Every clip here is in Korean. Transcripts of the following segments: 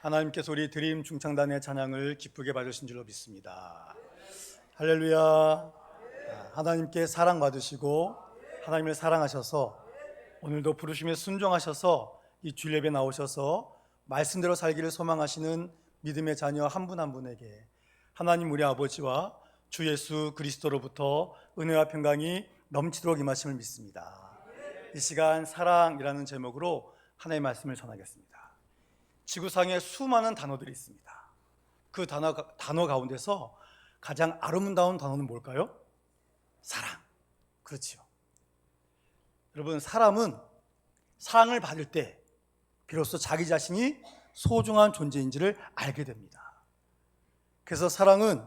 하나님께서 우리 드림 중창단의 찬양을 기쁘게 받으신 줄로 믿습니다. 할렐루야. 하나님께 사랑받으시고 하나님을 사랑하셔서 오늘도 부르심에 순종하셔서 이 주일 예배에 나오셔서 말씀대로 살기를 소망하시는 믿음의 자녀 한 분 한 분에게 하나님 우리 아버지와 주 예수 그리스도로부터 은혜와 평강이 넘치도록 임하심을 믿습니다. 이 시간 사랑이라는 제목으로 하나님의 말씀을 전하겠습니다. 지구상에 수많은 단어들이 있습니다. 그 단어 가운데서 가장 아름다운 단어는 뭘까요? 사랑. 그렇지요. 여러분, 사람은 사랑을 받을 때 비로소 자기 자신이 소중한 존재인지를 알게 됩니다. 그래서 사랑은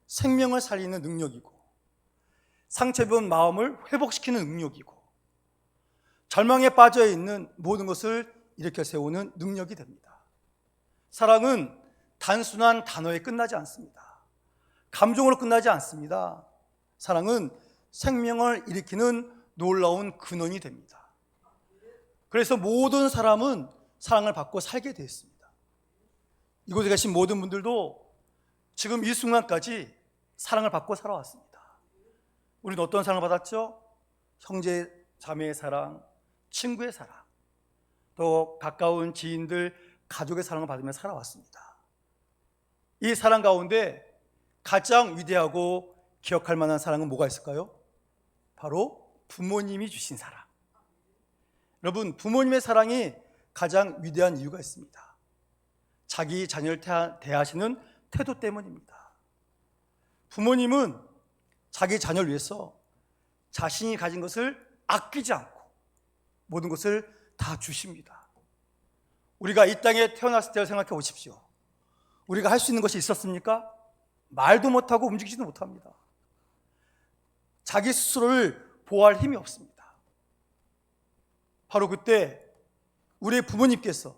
생명을 살리는 능력이고 상처입은 마음을 회복시키는 능력이고 절망에 빠져 있는 모든 것을 일으켜 세우는 능력이 됩니다. 사랑은 단순한 단어에 끝나지 않습니다. 감정으로 끝나지 않습니다. 사랑은 생명을 일으키는 놀라운 근원이 됩니다. 그래서 모든 사람은 사랑을 받고 살게 되어 있습니다. 이곳에 계신 모든 분들도 지금 이 순간까지 사랑을 받고 살아왔습니다. 우리는 어떤 사랑을 받았죠? 형제 자매의 사랑, 친구의 사랑, 또 가까운 지인들, 가족의 사랑을 받으며 살아왔습니다. 이 사랑 가운데 가장 위대하고 기억할 만한 사랑은 뭐가 있을까요? 바로 부모님이 주신 사랑. 여러분, 부모님의 사랑이 가장 위대한 이유가 있습니다. 자기 자녀를 대하시는 태도 때문입니다. 부모님은 자기 자녀를 위해서 자신이 가진 것을 아끼지 않고 모든 것을 다 주십니다. 우리가 이 땅에 태어났을 때를 생각해 보십시오. 우리가 할 수 있는 것이 있었습니까? 말도 못하고 움직이지도 못합니다. 자기 스스로를 보호할 힘이 없습니다. 바로 그때 우리의 부모님께서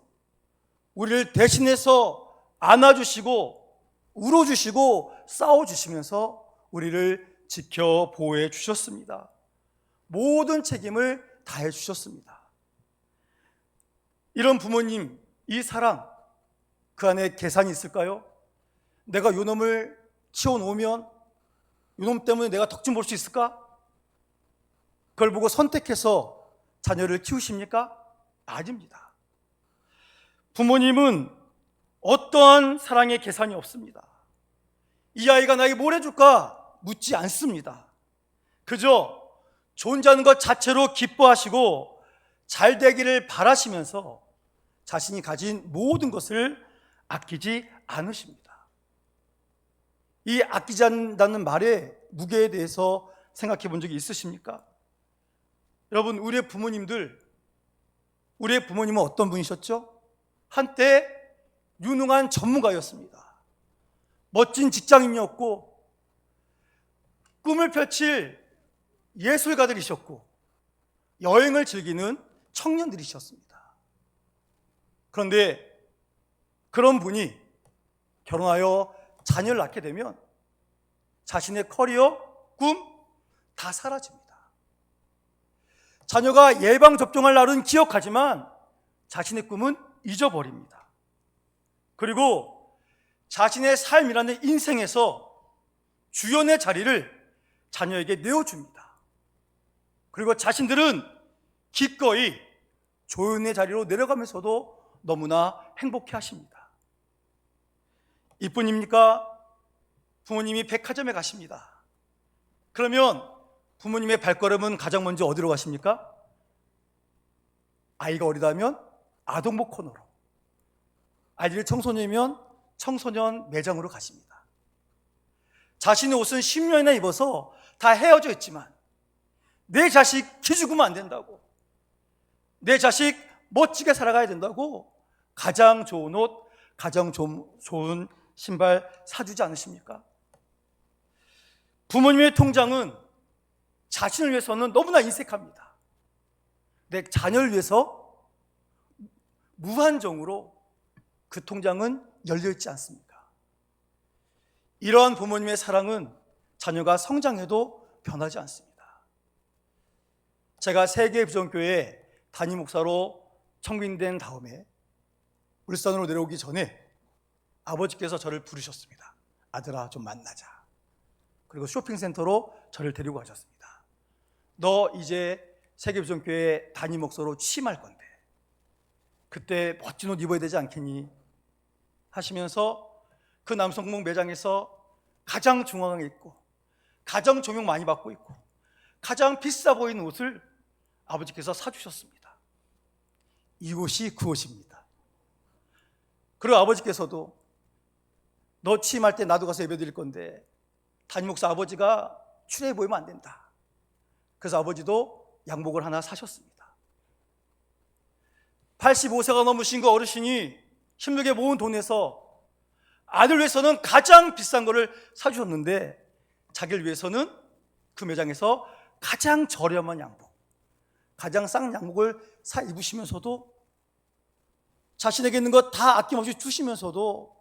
우리를 대신해서 안아주시고 울어주시고 싸워주시면서 우리를 지켜 보호해 주셨습니다. 모든 책임을 다해 주셨습니다. 이런 부모님, 이 사랑, 그 안에 계산이 있을까요? 내가 요놈을 치워놓으면 요놈 때문에 내가 덕 좀 볼 수 있을까? 그걸 보고 선택해서 자녀를 키우십니까? 아닙니다. 부모님은 어떠한 사랑의 계산이 없습니다. 이 아이가 나에게 뭘 해줄까? 묻지 않습니다. 그저 존재하는 것 자체로 기뻐하시고 잘 되기를 바라시면서 자신이 가진 모든 것을 아끼지 않으십니다. 이 아끼지 않는다는 말의 무게에 대해서 생각해 본 적이 있으십니까? 여러분, 우리의 부모님은 어떤 분이셨죠? 한때 유능한 전문가였습니다. 멋진 직장인이었고 꿈을 펼칠 예술가들이셨고 여행을 즐기는 청년들이셨습니다. 그런데 그런 분이 결혼하여 자녀를 낳게 되면 자신의 커리어, 꿈 다 사라집니다. 자녀가 예방접종할 날은 기억하지만 자신의 꿈은 잊어버립니다. 그리고 자신의 삶이라는 인생에서 주연의 자리를 자녀에게 내어줍니다. 그리고 자신들은 기꺼이 조연의 자리로 내려가면서도 너무나 행복해 하십니다. 이뿐입니까? 부모님이 백화점에 가십니다. 그러면 부모님의 발걸음은 가장 먼저 어디로 가십니까? 아이가 어리다면 아동복 코너로, 아이들이 청소년이면 청소년 매장으로 가십니다. 자신의 옷은 10년이나 입어서 다 헤어져 있지만 내 자식 키 죽으면 안 된다고, 내 자식 멋지게 살아가야 된다고 가장 좋은 옷, 가장 좋은 신발 사주지 않으십니까? 부모님의 통장은 자신을 위해서는 너무나 인색합니다. 내 자녀를 위해서 무한정으로 그 통장은 열려있지 않습니까? 이러한 부모님의 사랑은 자녀가 성장해도 변하지 않습니다. 제가 세계부정교회 담임 목사로 청빙된 다음에 울산으로 내려오기 전에 아버지께서 저를 부르셨습니다. 아들아, 좀 만나자. 그리고 쇼핑센터로 저를 데리고 가셨습니다. 너 이제 세계비전교회 담임 목사로 취임할 건데 그때 멋진 옷 입어야 되지 않겠니? 하시면서 그 남성복 매장에서 가장 중앙에 있고 가장 조명 많이 받고 있고 가장 비싸 보이는 옷을 아버지께서 사주셨습니다. 이곳이 그 옷입니다. 그리고 아버지께서도 너 취임할 때 나도 가서 예배 드릴 건데 담임 목사 아버지가 추레해 보이면 안 된다. 그래서 아버지도 양복을 하나 사셨습니다. 85세가 넘으신 그 어르신이 힘들게 모은 돈에서 아들 위해서는 가장 비싼 거를 사주셨는데 자기를 위해서는 그 매장에서 가장 저렴한 양복, 가장 싼 양복을 사 입으시면서도 자신에게 있는 것 다 아낌없이 주시면서도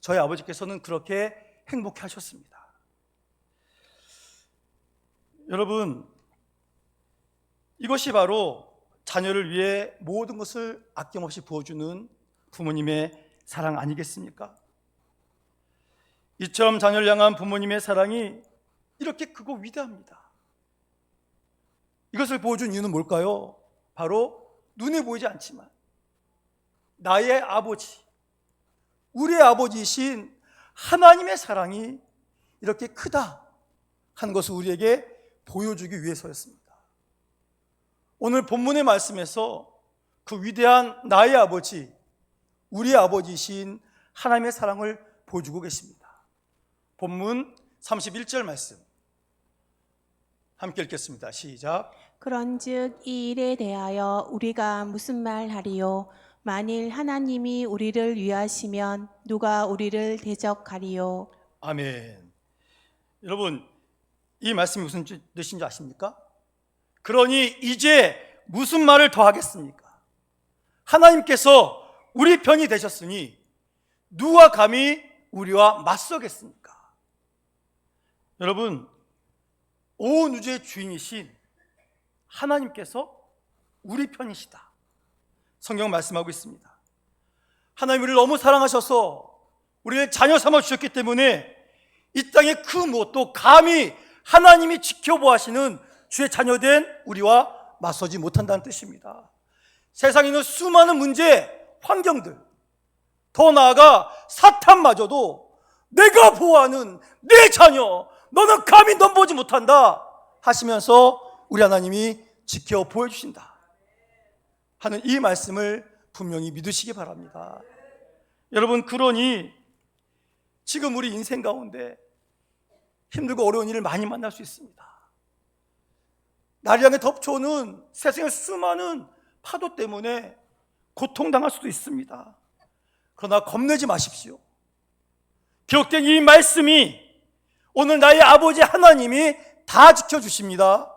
저희 아버지께서는 그렇게 행복해 하셨습니다. 여러분, 이것이 바로 자녀를 위해 모든 것을 아낌없이 부어주는 부모님의 사랑 아니겠습니까? 이처럼 자녀를 향한 부모님의 사랑이 이렇게 크고 위대합니다. 이것을 보여준 이유는 뭘까요? 바로 눈에 보이지 않지만 나의 아버지, 우리의 아버지이신 하나님의 사랑이 이렇게 크다 하는 것을 우리에게 보여주기 위해서였습니다. 오늘 본문의 말씀에서 그 위대한 나의 아버지, 우리의 아버지이신 하나님의 사랑을 보여주고 계십니다. 본문 31절 말씀 함께 읽겠습니다. 시작. 그런즉 이 일에 대하여 우리가 무슨 말하리요? 만일 하나님이 우리를 위하시면 누가 우리를 대적하리요? 아멘. 여러분, 이 말씀이 무슨 뜻인지 아십니까? 그러니 이제 무슨 말을 더 하겠습니까? 하나님께서 우리 편이 되셨으니 누가 감히 우리와 맞서겠습니까? 여러분, 온 우주의 주인이신 하나님께서 우리 편이시다. 성경 말씀하고 있습니다. 하나님 우리를 너무 사랑하셔서 우리를 자녀 삼아 주셨기 때문에 이 땅의 그 무엇도 감히 하나님이 지켜보시는 주의 자녀된 우리와 맞서지 못한다는 뜻입니다. 세상에 있는 수많은 문제, 환경들, 더 나아가 사탄마저도 내가 보호하는 내 자녀, 너는 감히 넘보지 못한다 하시면서 우리 하나님이 지켜 보여주신다 하는 이 말씀을 분명히 믿으시기 바랍니다. 여러분, 그러니 지금 우리 인생 가운데 힘들고 어려운 일을 많이 만날 수 있습니다. 나를 향해 덮쳐오는 세상의 수많은 파도 때문에 고통당할 수도 있습니다. 그러나 겁내지 마십시오. 기록된 이 말씀이 오늘 나의 아버지 하나님이 다 지켜주십니다.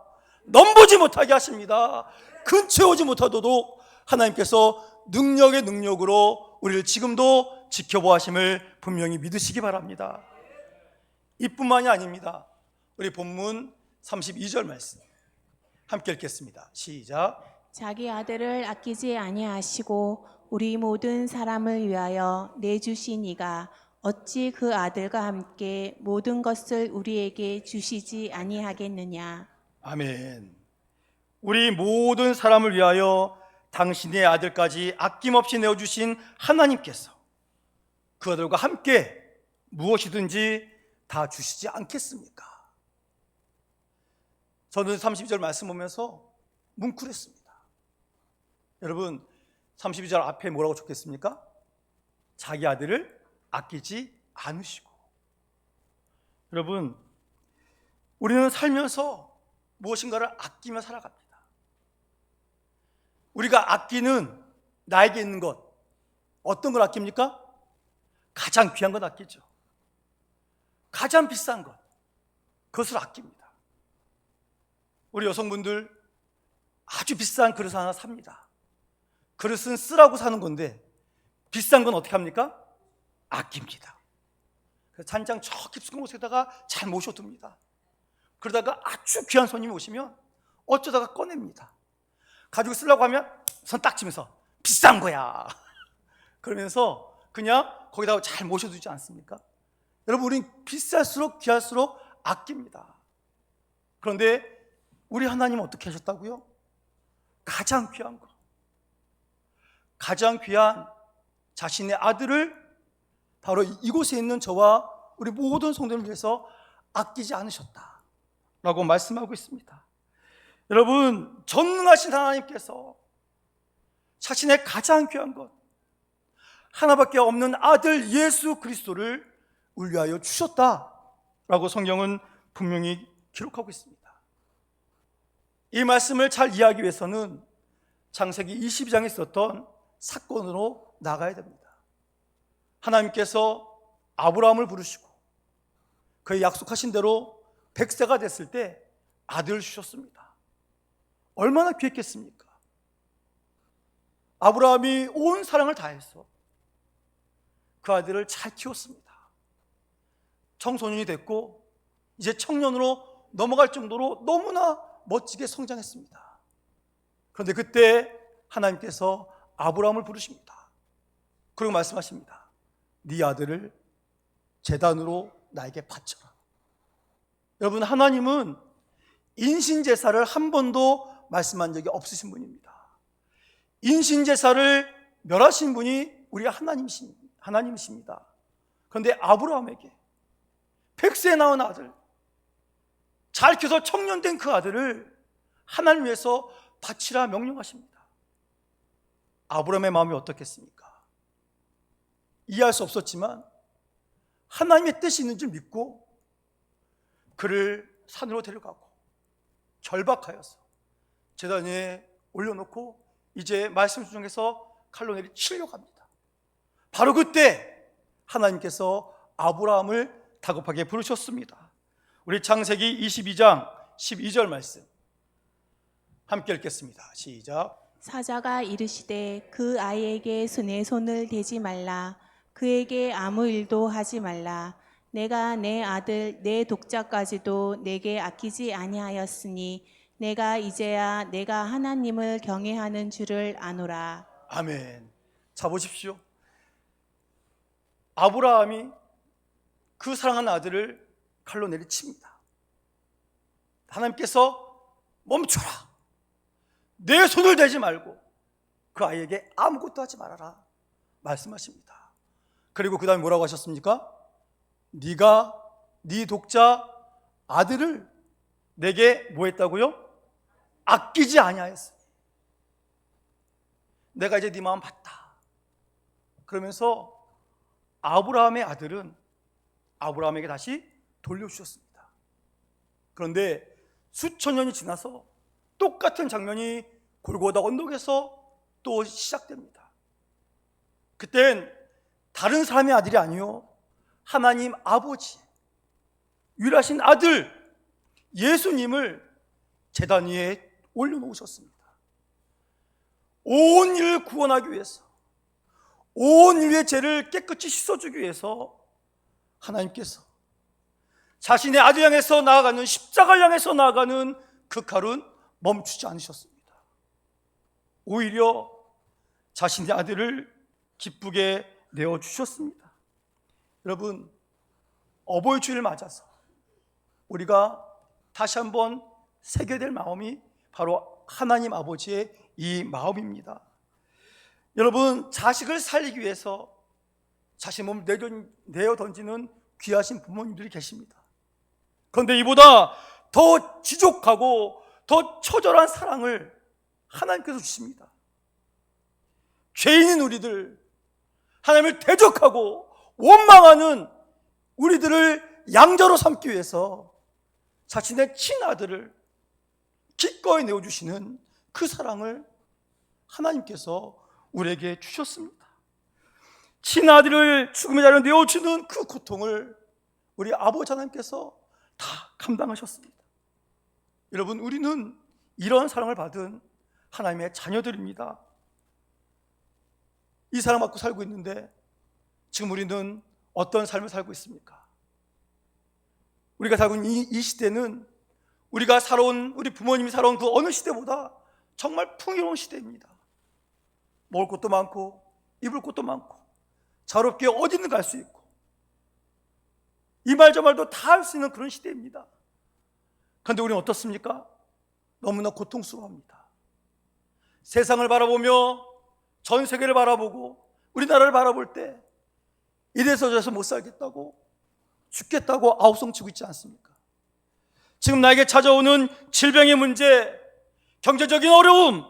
넘보지 못하게 하십니다. 근처에 오지 못하도록 하나님께서 능력의 능력으로 우리를 지금도 지켜보심을 분명히 믿으시기 바랍니다. 이뿐만이 아닙니다. 우리 본문 32절 말씀 함께 읽겠습니다. 시작. 자기 아들을 아끼지 아니하시고 우리 모든 사람을 위하여 내주신 이가 어찌 그 아들과 함께 모든 것을 우리에게 주시지 아니하겠느냐. 아멘. 우리 모든 사람을 위하여 당신의 아들까지 아낌없이 내어주신 하나님께서 그 아들과 함께 무엇이든지 다 주시지 않겠습니까? 저는 32절 말씀 보면서 뭉클했습니다. 여러분, 32절 앞에 뭐라고 적혔습니까? 자기 아들을 아끼지 않으시고. 여러분, 우리는 살면서 무엇인가를 아끼며 살아갑니다. 우리가 아끼는 나에게 있는 것, 어떤 걸 아낍니까? 가장 귀한 것 아끼죠. 가장 비싼 것, 그것을 아낍니다. 우리 여성분들 아주 비싼 그릇 하나 삽니다. 그릇은 쓰라고 사는 건데 비싼 건 어떻게 합니까? 아낍니다. 그래서 찬장 저 깊숙한 곳에다가 잘 모셔둡니다. 그러다가 아주 귀한 손님이 오시면 어쩌다가 꺼냅니다. 가지고 쓰려고 하면 손 딱 치면서 비싼 거야. 그러면서 그냥 거기다가 잘 모셔두지 않습니까? 여러분, 우린 비쌀수록 귀할수록 아낍니다. 그런데 우리 하나님은 어떻게 하셨다고요? 가장 귀한 거, 가장 귀한 자신의 아들을 바로 이곳에 있는 저와 우리 모든 성도를 위해서 아끼지 않으셨다라고 말씀하고 있습니다. 여러분, 전능하신 하나님께서 자신의 가장 귀한 것, 하나밖에 없는 아들 예수 그리스도를 우리 위하여 주셨다라고 성경은 분명히 기록하고 있습니다. 이 말씀을 잘 이해하기 위해서는 창세기 22장에 있었던 사건으로 나가야 됩니다. 하나님께서 아브라함을 부르시고 그의 약속하신 대로 100세가 됐을 때 아들을 주셨습니다. 얼마나 귀했겠습니까? 아브라함이 온 사랑을 다해서 그 아들을 잘 키웠습니다. 청소년이 됐고 이제 청년으로 넘어갈 정도로 너무나 멋지게 성장했습니다. 그런데 그때 하나님께서 아브라함을 부르십니다. 그리고 말씀하십니다. 네 아들을 제단으로 나에게 바쳐라. 여러분, 하나님은 인신제사를 한 번도 말씀한 적이 없으신 분입니다. 인신제사를 멸하신 분이 우리 하나님이십니다. 그런데 아브라함에게 100세에 낳은 아들, 잘 키워서 청년된 그 아들을 하나님 위해서 바치라 명령하십니다. 아브라함의 마음이 어떻겠습니까? 이해할 수 없었지만 하나님의 뜻이 있는 줄 믿고 그를 산으로 데려가고 결박하여서 제단 위에 올려놓고 이제 말씀 중에서 칼로 내리 치려고 합니다. 바로 그때 하나님께서 아브라함을 다급하게 부르셨습니다. 우리 창세기 22장 12절 말씀 함께 읽겠습니다. 시작. 사자가 이르시되 그 아이에게 내 손을 대지 말라. 그에게 아무 일도 하지 말라. 내가 내 아들 내 독자까지도 내게 아끼지 아니하였으니 내가 이제야 내가 하나님을 경외하는 줄을 아노라. 아멘. 자, 보십시오. 아브라함이 그 사랑하는 아들을 칼로 내리칩니다. 하나님께서 멈춰라. 내 손을 대지 말고 그 아이에게 아무것도 하지 말아라 말씀하십니다. 그리고 그 다음에 뭐라고 하셨습니까? 네가 네 독자 아들을 내게 뭐 했다고요? 아끼지 아니하였어. 내가 이제 네 마음 봤다. 그러면서 아브라함의 아들은 아브라함에게 다시 돌려주셨습니다. 그런데 수천 년이 지나서 똑같은 장면이 골고다 언덕에서 또 시작됩니다. 그땐 다른 사람의 아들이 아니요 하나님 아버지 유일하신 아들 예수님을 제단 위에 올려놓으셨습니다. 온 인류를 구원하기 위해서, 온 인류의 죄를 깨끗이 씻어주기 위해서 하나님께서 자신의 아들 향해서 나아가는, 십자가를 향해서 나아가는 그 칼은 멈추지 않으셨습니다. 오히려 자신의 아들을 기쁘게 내어주셨습니다. 여러분, 어버이 주일을 맞아서 우리가 다시 한번 새겨야 될 마음이 바로 하나님 아버지의 이 마음입니다. 여러분, 자식을 살리기 위해서 자신 몸을 내어 던지는 귀하신 부모님들이 계십니다. 그런데 이보다 더 지족하고 더 처절한 사랑을 하나님께서 주십니다. 죄인인 우리들, 하나님을 대적하고 원망하는 우리들을 양자로 삼기 위해서 자신의 친아들을 기꺼이 내어주시는 그 사랑을 하나님께서 우리에게 주셨습니다. 친아들을 죽음의 자리로 내어주는 그 고통을 우리 아버지 하나님께서 다 감당하셨습니다. 여러분, 우리는 이런 사랑을 받은 하나님의 자녀들입니다. 이 사랑 받고 살고 있는데 지금 우리는 어떤 삶을 살고 있습니까? 우리가 살고 있는 이 시대는 우리가 살아온, 우리 부모님이 살아온 그 어느 시대보다 정말 풍요로운 시대입니다. 먹을 것도 많고 입을 것도 많고 자유롭게 어디든 갈 수 있고 이 말 저 말도 다 할 수 있는 그런 시대입니다. 그런데 우리는 어떻습니까? 너무나 고통스러워합니다. 세상을 바라보며 전 세계를 바라보고 우리나라를 바라볼 때 이래서 저래서 못 살겠다고 죽겠다고 아우성 치고 있지 않습니까? 지금 나에게 찾아오는 질병의 문제, 경제적인 어려움,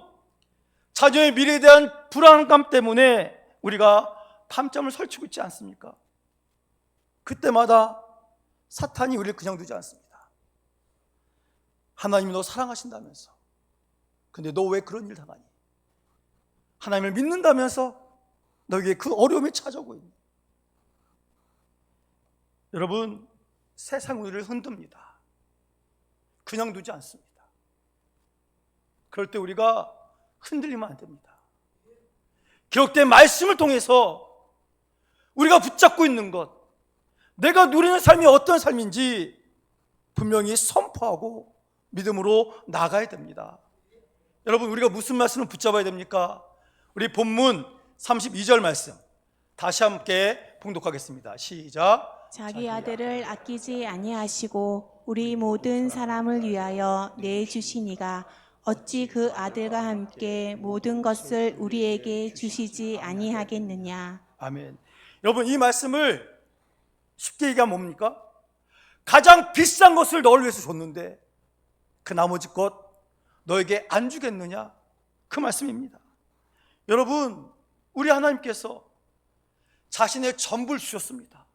자녀의 미래에 대한 불안감 때문에 우리가 밤잠을 설치고 있지 않습니까? 그때마다 사탄이 우리를 그냥 두지 않습니다. 하나님이 너 사랑하신다면서, 근데 너 왜 그런 일 당하니? 하나님을 믿는다면서 너에게 그 어려움이 찾아오고 있니? 여러분, 세상 우리를 흔듭니다. 그냥 두지 않습니다. 그럴 때 우리가 흔들리면 안 됩니다. 기록된 말씀을 통해서 우리가 붙잡고 있는 것, 내가 누리는 삶이 어떤 삶인지 분명히 선포하고 믿음으로 나가야 됩니다. 여러분, 우리가 무슨 말씀을 붙잡아야 됩니까? 우리 본문 32절 말씀 다시 함께 봉독하겠습니다. 시작. 자기 아들을 아끼지 아니하시고 우리 모든 사람을 위하여 내주시니가 어찌 그 아들과 함께 모든 것을 우리에게 주시지 아니하겠느냐. 아멘. 여러분, 이 말씀을 쉽게 얘기하면 뭡니까? 가장 비싼 것을 너를 위해서 줬는데 그 나머지 것 너에게 안 주겠느냐? 그 말씀입니다. 여러분, 우리 하나님께서 자신의 전부를 주셨습니다.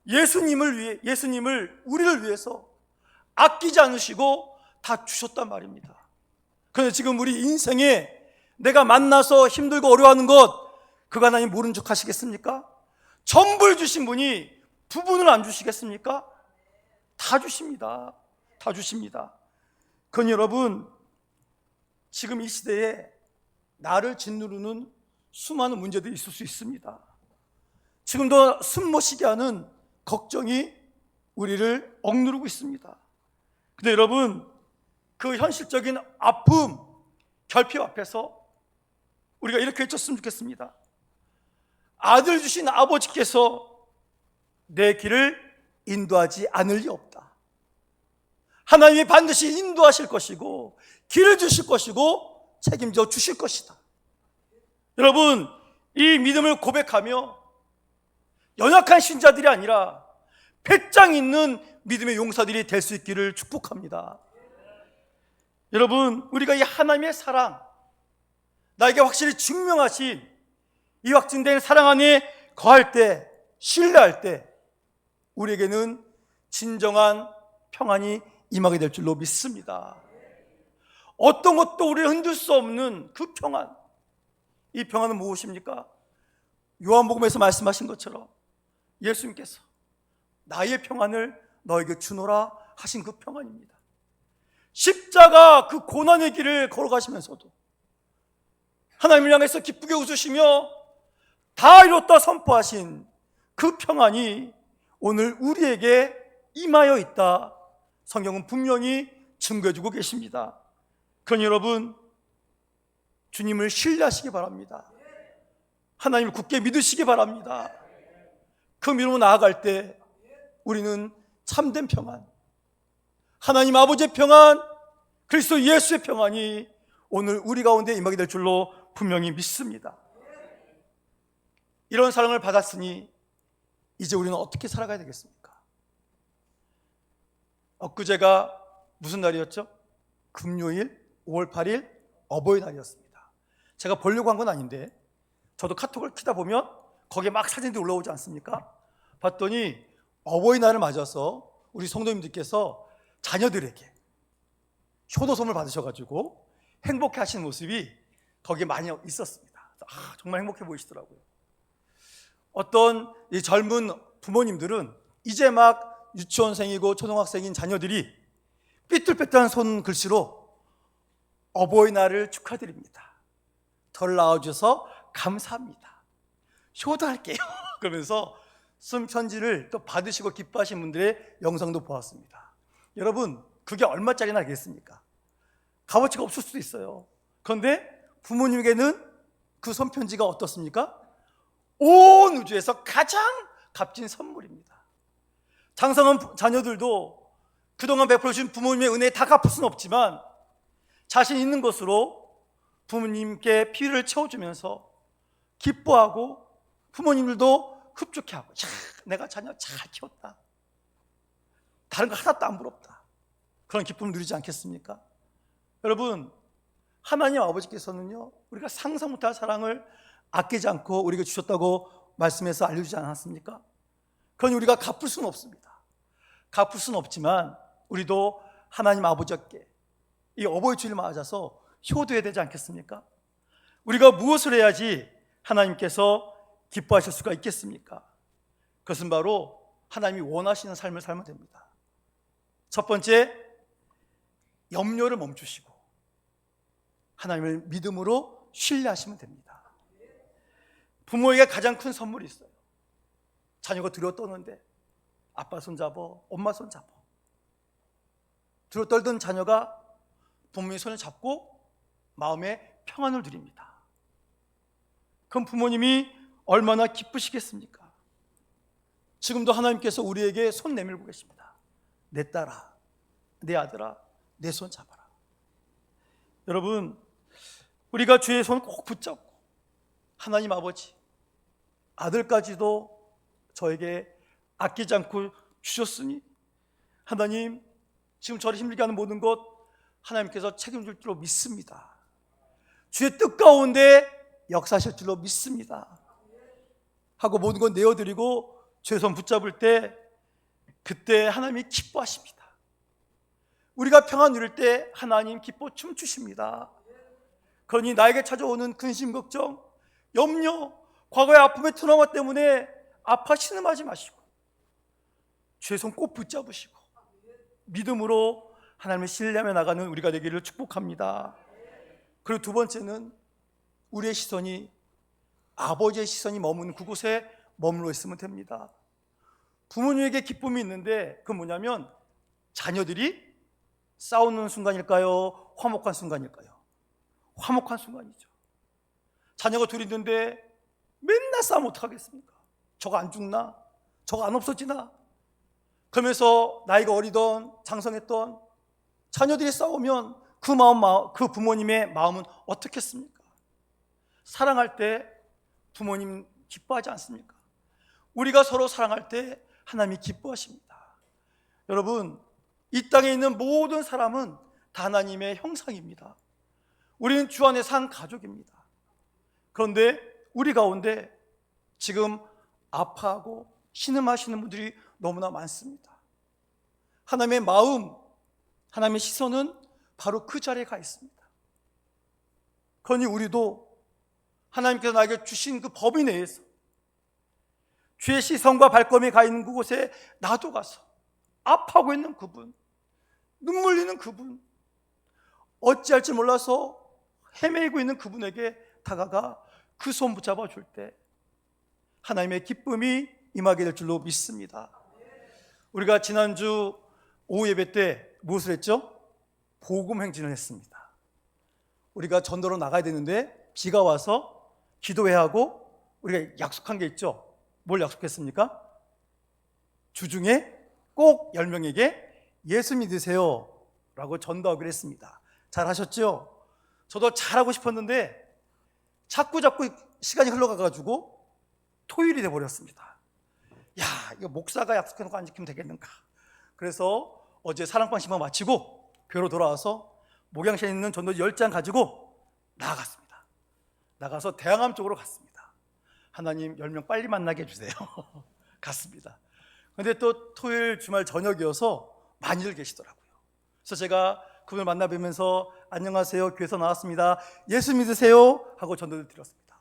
예수님을 우리를 위해서 아끼지 않으시고 다 주셨단 말입니다. 그런데 지금 우리 인생에 내가 만나서 힘들고 어려워하는 것, 그거 하나님 모른 척 하시겠습니까? 전부를 주신 분이 부분을 안 주시겠습니까? 다 주십니다. 다 주십니다. 그건 여러분, 지금 이 시대에 나를 짓누르는 수많은 문제들이 있을 수 있습니다. 지금도 숨 못 쉬게 하는 걱정이 우리를 억누르고 있습니다. 근데 여러분, 그 현실적인 아픔, 결핍 앞에서 우리가 이렇게 외쳤으면 좋겠습니다. 아들 주신 아버지께서 내 길을 인도하지 않을 리 없다. 하나님이 반드시 인도하실 것이고 길을 주실 것이고 책임져 주실 것이다. 여러분, 이 믿음을 고백하며 연약한 신자들이 아니라 배짱 있는 믿음의 용사들이 될 수 있기를 축복합니다. 여러분, 우리가 이 하나님의 사랑, 나에게 확실히 증명하신 이 확증된 사랑 안에 거할 때, 신뢰할 때 우리에게는 진정한 평안이 임하게 될 줄로 믿습니다. 어떤 것도 우리를 흔들 수 없는 그 평안, 이 평안은 무엇입니까? 요한복음에서 말씀하신 것처럼 예수님께서 나의 평안을 너에게 주노라 하신 그 평안입니다. 십자가 그 고난의 길을 걸어가시면서도 하나님을 향해서 기쁘게 웃으시며 다 이뤘다 선포하신 그 평안이 오늘 우리에게 임하여 있다. 성경은 분명히 증거해주고 계십니다. 그러니 여러분, 주님을 신뢰하시기 바랍니다. 하나님을 굳게 믿으시기 바랍니다. 그 믿음으로 나아갈 때 우리는 참된 평안, 하나님 아버지의 평안, 그리스도 예수의 평안이 오늘 우리 가운데 임하게 될 줄로 분명히 믿습니다. 이런 사랑을 받았으니 이제 우리는 어떻게 살아가야 되겠습니까? 엊그제가 무슨 날이었죠? 금요일 5월 8일 어버이날이었습니다. 제가 보려고 한 건 아닌데 저도 카톡을 키다 보면 거기에 막 사진들이 올라오지 않습니까? 봤더니 어버이날을 맞아서 우리 성도님들께서 자녀들에게 효도 선물 받으셔가지고 행복해 하시는 모습이 거기에 많이 있었습니다. 정말 행복해 보이시더라고요. 어떤 이 젊은 부모님들은 이제 막 유치원생이고 초등학생인 자녀들이 삐뚤빼뚤한 손글씨로 어버이날을 축하드립니다. 덜 낳아주셔서 감사합니다. 효도할게요. 그러면서 쓴 편지를 또 받으시고 기뻐하신 분들의 영상도 보았습니다. 여러분, 그게 얼마짜리나 알겠습니까? 값어치가 없을 수도 있어요. 그런데 부모님에게는 그 손편지가 어떻습니까? 온 우주에서 가장 값진 선물입니다. 장성한 자녀들도 그동안 베풀어 주신 부모님의 은혜에 다 갚을 수는 없지만 자신 있는 것으로 부모님께 피를 채워주면서 기뻐하고 부모님들도 흡족해하고, 야, 내가 자녀 잘 키웠다, 다른 거 하나도 안 부럽다, 그런 기쁨을 누리지 않겠습니까? 여러분, 하나님 아버지께서는요, 우리가 상상 못할 사랑을 아끼지 않고 우리에게 주셨다고 말씀해서 알려주지 않았습니까? 그러니 우리가 갚을 수는 없습니다. 갚을 수는 없지만 우리도 하나님 아버지께 이 어버이 주일 맞아서 효도해야 되지 않겠습니까? 우리가 무엇을 해야지 하나님께서 기뻐하실 수가 있겠습니까? 그것은 바로 하나님이 원하시는 삶을 살면 됩니다. 첫 번째, 염려를 멈추시고 하나님을 믿음으로 신뢰하시면 됩니다. 부모에게 가장 큰 선물이 있어요. 자녀가 들어떠는데 아빠 손잡어, 엄마 손잡어. 들어떨던 자녀가 부모의 손을 잡고 마음에 평안을 누립니다. 그럼 부모님이 얼마나 기쁘시겠습니까? 지금도 하나님께서 우리에게 손 내밀고 계십니다. 내 딸아, 내 아들아, 내 손 잡아라. 여러분, 우리가 주의 손을 꼭 붙잡고 하나님 아버지, 아들까지도 저에게 아끼지 않고 주셨으니 하나님, 지금 저를 힘들게 하는 모든 것 하나님께서 책임질 줄로 믿습니다. 주의 뜻 가운데 역사하실 줄로 믿습니다 하고 모든 것 내어드리고 주의 손 붙잡을 때, 그때 하나님이 기뻐하십니다. 우리가 평안 누릴 때 하나님 기뻐 춤추십니다. 그러니 나에게 찾아오는 근심, 걱정, 염려, 과거의 아픔의 트라우마 때문에 아파 신음하지 마시고 주의 손 꼭 붙잡으시고 믿음으로 하나님을 신뢰하며 나가는 우리가 되기를 축복합니다. 그리고 두 번째는 우리의 시선이 아버지의 시선이 머무는 그곳에 머물러 있으면 됩니다. 부모님에게 기쁨이 있는데 그건 뭐냐면 자녀들이 싸우는 순간일까요? 화목한 순간일까요? 화목한 순간이죠. 자녀가 둘이 있는데 맨날 싸우면 어떡하겠습니까? 저거 안 죽나? 저거 안 없어지나? 그러면서 나이가 어리던 장성했던 자녀들이 싸우면 그 부모님의 마음은 어떻겠습니까? 사랑할 때 부모님 기뻐하지 않습니까? 우리가 서로 사랑할 때 하나님이 기뻐하십니다. 여러분, 이 땅에 있는 모든 사람은 다 하나님의 형상입니다. 우리는 주 안에서 한 가족입니다. 그런데 우리 가운데 지금 아파하고 신음하시는 분들이 너무나 많습니다. 하나님의 마음, 하나님의 시선은 바로 그 자리에 가 있습니다. 그러니 우리도 하나님께서 나에게 주신 그 법인 내에서 주의 시선과 발걸음이 가 있는 그곳에 나도 가서 아파하고 있는 그분, 눈물 흘리는 그분, 어찌할지 몰라서 헤매고 있는 그분에게 다가가 그 손 붙잡아 줄 때 하나님의 기쁨이 임하게 될 줄로 믿습니다. 우리가 지난주 오후 예배 때 무엇을 했죠? 복음 행진을 했습니다. 우리가 전도로 나가야 되는데 비가 와서 기도해야 하고 우리가 약속한 게 있죠. 뭘 약속했습니까? 주중에 꼭 10명에게 예수 믿으세요 라고 전도하기로 했습니다. 잘 하셨죠? 저도 잘하고 싶었는데 자꾸 시간이 흘러가가지고 토요일이 돼버렸습니다. 야, 이거 목사가 약속해놓고 안 지키면 되겠는가? 그래서 어제 사랑방식만 마치고 교회로 돌아와서 목양시에 있는 전도지 10장 가지고 나아갔습니다. 나가서 대항암 쪽으로 갔습니다. 하나님 10명 빨리 만나게 해주세요. 갔습니다. 그런데 또 토요일 주말 저녁이어서 많이들 계시더라고요. 그래서 제가 그분을 만나 뵈면서 안녕하세요, 교회에서 나왔습니다, 예수 믿으세요 하고 전도를 드렸습니다.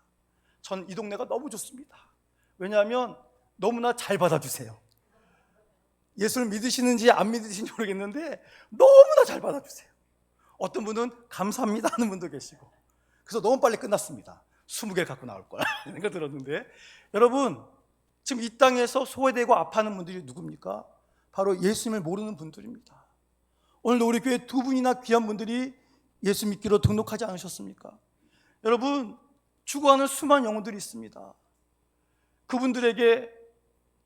전 이 동네가 너무 좋습니다. 왜냐하면 너무나 잘 받아주세요. 예수를 믿으시는지 안 믿으시는지 모르겠는데 너무나 잘 받아주세요. 어떤 분은 감사합니다 하는 분도 계시고. 그래서 너무 빨리 끝났습니다. 20개를 갖고 나올 거야 이런 거 들었는데, 여러분, 지금 이 땅에서 소외되고 아파하는 분들이 누굽니까? 바로 예수님을 모르는 분들입니다. 오늘도 우리 교회 두 분이나 귀한 분들이 예수 믿기로 등록하지 않으셨습니까? 여러분, 죽어가는 수많은 영혼들이 있습니다. 그분들에게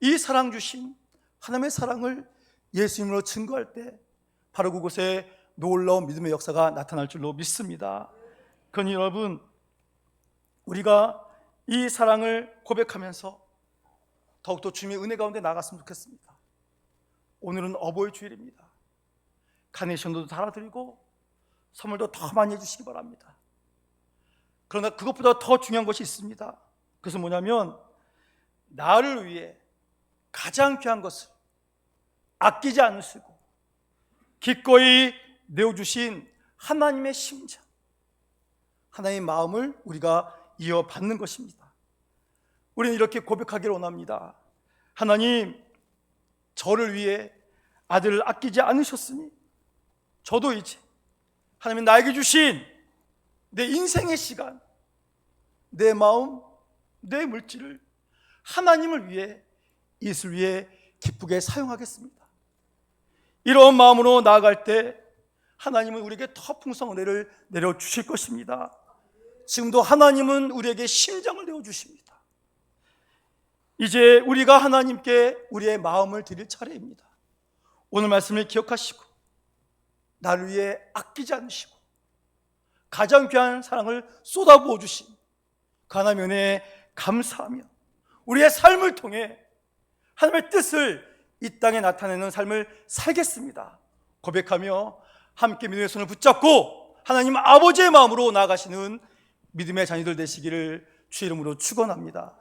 이 사랑 주신 하나님의 사랑을 예수님으로 증거할 때 바로 그곳에 놀라운 믿음의 역사가 나타날 줄로 믿습니다. 그러니 여러분, 우리가 이 사랑을 고백하면서 더욱더 주님의 은혜 가운데 나갔으면 좋겠습니다. 오늘은 어버이 주일입니다. 카네이션도 달아드리고 선물도 더 많이 해주시기 바랍니다. 그러나 그것보다 더 중요한 것이 있습니다. 그것은 뭐냐면 나를 위해 가장 귀한 것을 아끼지 않으시고 기꺼이 내어주신 하나님의 심장, 하나님의 마음을 우리가 이어받는 것입니다. 우리는 이렇게 고백하기를 원합니다. 하나님, 저를 위해 아들을 아끼지 않으셨으니 저도 이제 하나님 나에게 주신 내 인생의 시간, 내 마음, 내 물질을 하나님을 위해, 이웃을 위해 기쁘게 사용하겠습니다. 이런 마음으로 나아갈 때 하나님은 우리에게 더 풍성한 은혜를 내려주실 것입니다. 지금도 하나님은 우리에게 심장을 내어주십니다. 이제 우리가 하나님께 우리의 마음을 드릴 차례입니다. 오늘 말씀을 기억하시고 나를 위해 아끼지 않으시고 가장 귀한 사랑을 쏟아부어 주신 그 하나님의 은혜에 감사하며 우리의 삶을 통해 하나님의 뜻을 이 땅에 나타내는 삶을 살겠습니다 고백하며 함께 믿음의 손을 붙잡고 하나님 아버지의 마음으로 나아가시는 믿음의 자녀들 되시기를 주의 이름으로 축원합니다.